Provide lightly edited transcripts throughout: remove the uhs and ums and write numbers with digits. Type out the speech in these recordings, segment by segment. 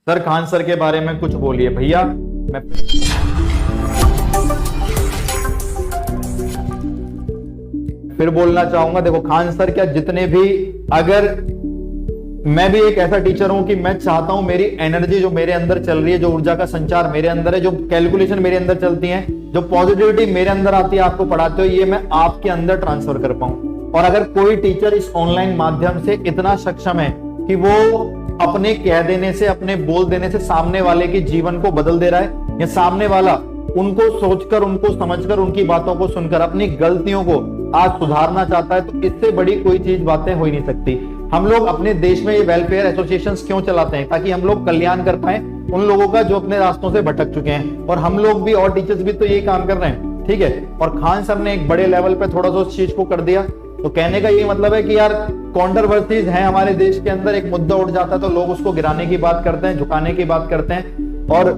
Sir Khan sir के बारे में कुछ बोलिए भैया। मैं फिर बोलना चाहूंगा, देखो खान सर क्या जितने भी, अगर मैं भी एक ऐसा टीचर हूं कि मैं चाहता हूं मेरी एनर्जी जो मेरे अंदर चल रही है, जो ऊर्जा का संचार मेरे अंदर है, जो कैलकुलेशन मेरे अंदर चलती है, जो पॉजिटिविटी मेरे अंदर आती है आपको पढ़ाते हो, ये मैं आपके अंदर ट्रांसफर कर पाऊं। और अगर कोई टीचर इस ऑनलाइन माध्यम से इतना सक्षम है कि वो अपने कह देने से, अपने बोल देने से सामने वाले के जीवन को बदल दे रहा है, या सामने वाला उनको सोचकर, उनको समझकर, उनकी बातों को सुनकर अपनी गलतियों को आज सुधारना चाहता है, तो इससे बड़ी कोई चीज बातें हो ही नहीं सकती। हम लोग अपने देश में ये वेलफेयर एसोसिएशंस क्यों चलाते हैं? ताकि हम लोग कल्याण कर पाए उन लोगों का जो अपने रास्तों से भटक चुके हैं। और हम लोग भी और टीचर्स भी तो यही काम कर रहे हैं, ठीक है। और खान सर ने एक बड़े लेवल पे थोड़ा सा उस चीज को कर दिया, तो कहने का ये मतलब है कि यार कॉन्ट्रोवर्सीज हैं हमारे देश के अंदर, एक मुद्दा उठ जाता है तो लोग उसको गिराने की बात करते हैं, झुकाने की बात करते हैं। और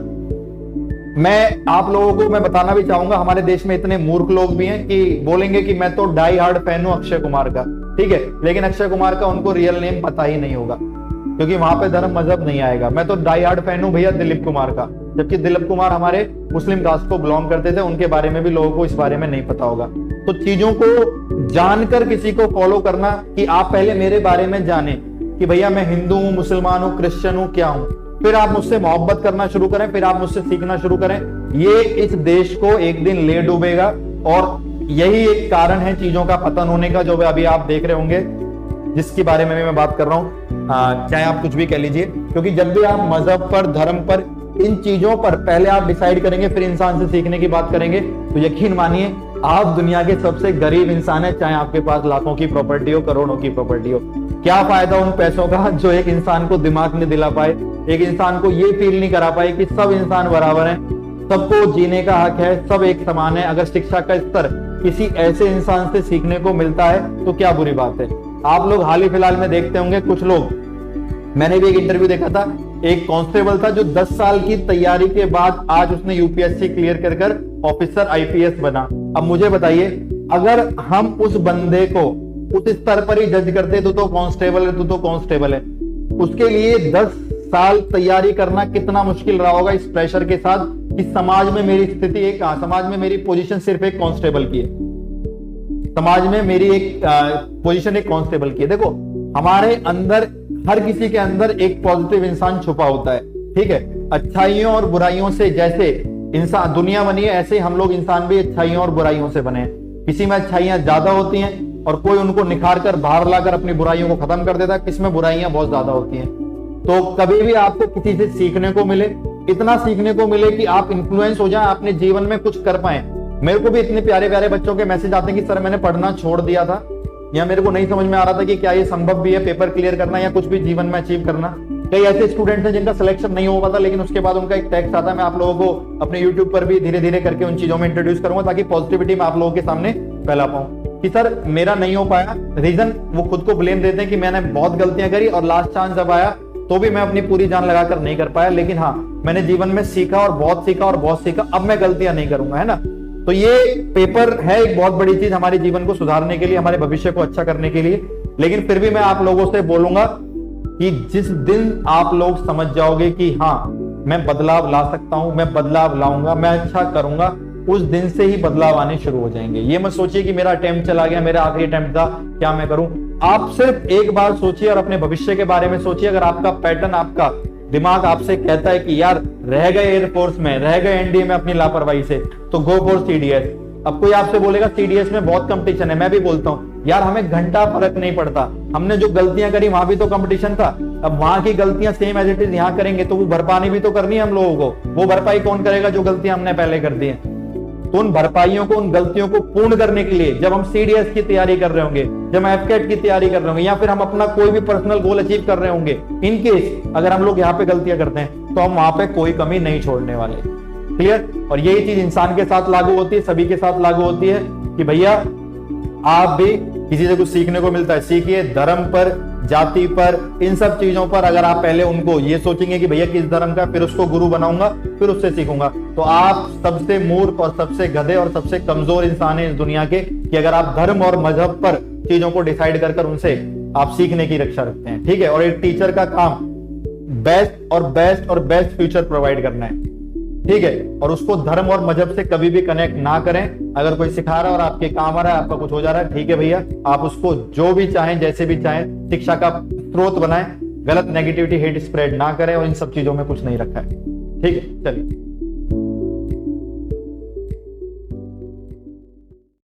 मैं आप लोगों को मैं बताना भी चाहूंगा, हमारे देश में इतने मूर्ख लोग भी हैं कि बोलेंगे कि मैं तो डाई हार्ड फैन हूं अक्षय कुमार का, ठीक है, लेकिन अक्षय कुमार का उनको रियल नेम पता ही नहीं होगा, क्योंकि वहां पे धर्म मजहब नहीं आएगा। मैं तो डाई हार्ड फैन हूं भैया दिलीप कुमार का, जबकि दिलीप कुमार हमारे मुस्लिम कास्ट को बिलोंग करते थे, उनके बारे में भी लोगों को इस बारे में नहीं पता होगा। तो चीजों को जानकर किसी को फॉलो करना, कि आप पहले मेरे बारे में जाने कि भैया मैं हिंदू हूं, मुसलमान हूं, क्रिश्चियन हूं, क्या हूं, फिर आप मुझसे मोहब्बत करना शुरू करें, फिर आप मुझसे सीखना शुरू करें। ये इस देश को एक दिन ले डूबेगा, और यही एक कारण है चीजों का पतन होने का, जो अभी आप देख रहे होंगे, जिसके बारे में मैं बात कर रहा हूं। चाहे आप कुछ भी कह लीजिए, क्योंकि जब भी आप मजहब पर, धर्म पर, इन चीजों पर पहले आप डिसाइड करेंगे, फिर इंसान से सीखने की बात करेंगे, तो यकीन मानिए आप दुनिया के सबसे गरीब इंसान है, चाहे आपके पास लाखों की प्रॉपर्टी हो, करोड़ों की प्रॉपर्टी हो। क्या फायदा उन पैसों का जो एक इंसान को दिमाग नहीं दिला पाए, एक इंसान को ये फील नहीं करा पाए कि सब इंसान बराबर हैं, सबको जीने का हक है, सब एक समान है। अगर शिक्षा का स्तर किसी ऐसे इंसान से सीखने को मिलता है तो क्या बुरी बात है। आप लोग हाल ही फिलहाल में देखते होंगे, कुछ लोग, मैंने भी एक इंटरव्यू देखा था, एक कांस्टेबल था जो 10 साल की तैयारी के बाद आज उसने यूपीएससी क्लियर कर ऑफिसर आईपीएस बना। अब मुझे बताइए, अगर हम उस बंदे को उस स्तर पर ही जज करते तो कांस्टेबल है, तो कांस्टेबल है, उसके लिए 10 साल तैयारी करना कितना मुश्किल रहा होगा इस प्रेशर के साथ कि समाज में मेरी स्थिति एक, समाज में मेरी पोजीशन सिर्फ एक कांस्टेबल की है, समाज में मेरी एक पोजीशन एक कांस्टेबल की है। देखो हमारे अंदर, हर किसी के अंदर एक पॉजिटिव इंसान छुपा होता है, ठीक है। अच्छाइयों और बुराइयों से जैसे इंसान दुनिया बनी है, ऐसे हम लोग इंसान भी अच्छाइयों और बुराइयों से बने हैं। किसी में अच्छाइयां ज्यादा होती हैं और कोई उनको निखार कर बाहर लाकर अपनी बुराइयों को खत्म कर देता है, किसमें बुराइयां बहुत ज्यादा होती हैं। तो कभी भी आपको किसी से सीखने को मिले, इतना सीखने को मिले कि आप इन्फ्लुएंस हो जाए, अपने जीवन में कुछ कर पाए। मेरे को भी इतने प्यारे प्यारे बच्चों के मैसेज आते हैं कि सर मैंने पढ़ना छोड़ दिया था, या मेरे को नहीं समझ में आ रहा था कि क्या ये संभव भी है पेपर क्लियर करना या कुछ भी जीवन में अचीव करना। कई ऐसे स्टूडेंट्स हैं जिनका सिलेक्शन नहीं हो पाता, लेकिन उसके बाद उनका एक टेक्स्ट आता है। मैं आप लोगों को अपने यूट्यूब पर भी धीरे धीरे करके उन चीजों में इंट्रोड्यूस करूंगा, ताकि पॉजिटिविटी मैं आप लोगों के सामने फैला पाऊं कि सर मेरा नहीं हो पाया। रीजन वो खुद को ब्लेम देते हैं कि मैंने बहुत गलतियां करी और लास्ट चांस जब आया तो भी मैं अपनी पूरी जान लगाकर नहीं कर पाया, लेकिन हाँ मैंने जीवन में सीखा और बहुत सीखा और बहुत सीखा, अब मैं गलतियां नहीं करूंगा, है ना। तो ये पेपर है एक बहुत बड़ी चीज हमारे जीवन को सुधारने के लिए, हमारे भविष्य को अच्छा करने के लिए। लेकिन फिर भी मैं आप लोगों से बोलूंगा कि जिस दिन आप लोग समझ जाओगे कि हाँ मैं बदलाव ला सकता हूं, मैं बदलाव लाऊंगा, मैं अच्छा करूंगा, उस दिन से ही बदलाव आने शुरू हो जाएंगे। ये मत सोचिए कि मेरा अटेम्प्ट चला गया, मेरा आखिरी अटेम्प्ट था, क्या मैं करूं। आप सिर्फ एक बार सोचिए और अपने भविष्य के बारे में सोचिए। अगर आपका पैटर्न, आपका दिमाग आपसे कहता है कि यार रह गए एयरफोर्स में, रह गए एनडीए में अपनी लापरवाही से, तो गो फॉर सीडीएस। अब कोई आपसे बोलेगा सीडीएस में बहुत कंपटीशन है, मैं भी बोलता हूँ यार हमें घंटा फर्क नहीं पड़ता, हमने जो गलतियां करी वहां भी तो कंपटीशन था। अब वहां की गलतियां सेम एज इट इज यहाँ करेंगे तो वो भरपाई भी तो करनी है हम लोगों को। वो भरपाई कौन करेगा? जो गलतियां हमने पहले कर दी है। तो उन भरपाइयों को, उन गलतियों को पूर्ण करने के लिए जब हम सीडीएस की तैयारी कर रहे होंगे, जब हम एफकेट की तैयारी कर रहे होंगे, या फिर हम अपना कोई भी पर्सनल गोल अचीव कर रहे होंगे, इन केस अगर हम लोग यहाँ पे गलतियां करते हैं तो हम वहां पे कोई कमी नहीं छोड़ने वाले। क्लियर? और यही चीज इंसान के साथ लागू होती है, सभी के साथ लागू होती है कि भैया आप भी किसी से कुछ सीखने को मिलता है, सीखिए। धर्म पर, जाति पर, इन सब चीजों पर अगर आप पहले उनको ये सोचेंगे कि भैया किस धर्म का, फिर उसको गुरु बनाऊंगा, फिर उससे सीखूंगा, तो आप सबसे मूर्ख और सबसे गधे और सबसे कमजोर इंसान है इस दुनिया के, कि अगर आप धर्म और मजहब पर चीजों को डिसाइड कर उनसे आप सीखने की रक्षा रखते हैं। ठीक है? और एक टीचर का काम बेस्ट और बेस्ट और बेस्ट फ्यूचर प्रोवाइड करना है, ठीक है। और उसको धर्म और मजहब से कभी भी कनेक्ट ना करें। अगर कोई सिखा रहा है और आपके काम आ रहा है, आपका कुछ हो जा रहा है, ठीक है भैया, आप उसको जो भी चाहें जैसे भी चाहें शिक्षा का स्रोत बनाएं, गलत नेगेटिविटी हेट स्प्रेड ना करें, और इन सब चीजों में कुछ नहीं रखा है, ठीक है। चलिए।